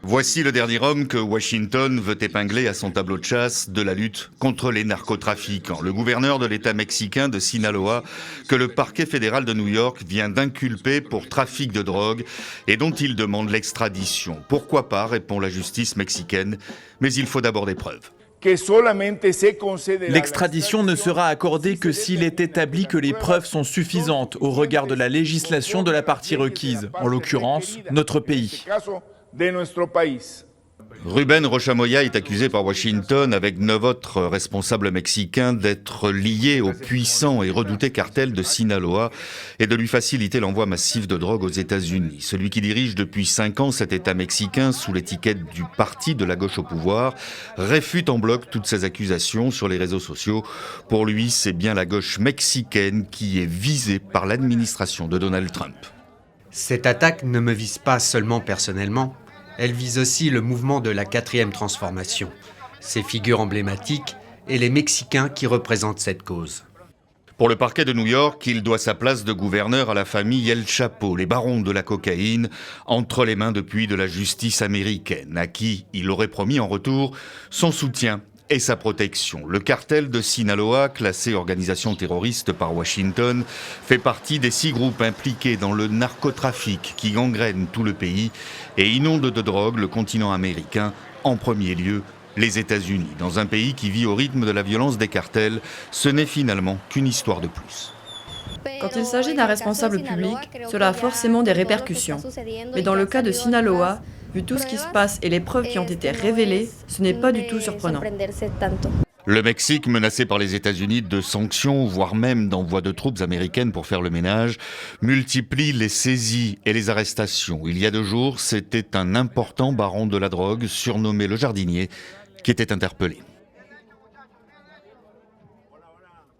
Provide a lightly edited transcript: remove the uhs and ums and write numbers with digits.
Voici le dernier homme que Washington veut épingler à son tableau de chasse de la lutte contre les narcotrafiquants. Le gouverneur de l'État mexicain de Sinaloa, que le parquet fédéral de New York vient d'inculper pour trafic de drogue et dont il demande l'extradition. Pourquoi pas, répond la justice mexicaine, mais il faut d'abord des preuves. L'extradition ne sera accordée que s'il est établi que les preuves sont suffisantes au regard de la législation de la partie requise, en l'occurrence notre pays. Rubén Rocha Moya est accusé par Washington avec 9 autres responsables mexicains d'être liés au puissant et redouté cartel de Sinaloa et de lui faciliter l'envoi massif de drogue aux États-Unis. Celui qui dirige depuis 5 ans cet État mexicain sous l'étiquette du parti de la gauche au pouvoir réfute en bloc toutes ces accusations sur les réseaux sociaux. Pour lui, c'est bien la gauche mexicaine qui est visée par l'administration de Donald Trump. Cette attaque ne me vise pas seulement personnellement. Elle vise aussi le mouvement de la 4e transformation, ses figures emblématiques et les Mexicains qui représentent cette cause. Pour le parquet de New York, il doit sa place de gouverneur à la famille El Chapo, les barons de la cocaïne, entre les mains depuis de la justice américaine, à qui il aurait promis en retour son soutien et sa protection. Le cartel de Sinaloa, classé organisation terroriste par Washington, fait partie des 6 groupes impliqués dans le narcotrafic qui gangrène tout le pays et inonde de drogue le continent américain, en premier lieu les États-Unis. Dans un pays qui vit au rythme de la violence des cartels, ce n'est finalement qu'une histoire de plus. Quand il s'agit d'un responsable public, cela a forcément des répercussions. Mais dans le cas de Sinaloa, vu tout ce qui se passe et les preuves qui ont été révélées, ce n'est pas du tout surprenant. Le Mexique, menacé par les États-Unis de sanctions, voire même d'envoi de troupes américaines pour faire le ménage, multiplie les saisies et les arrestations. Il y a 2 jours, c'était un important baron de la drogue, surnommé le Jardinier, qui était interpellé.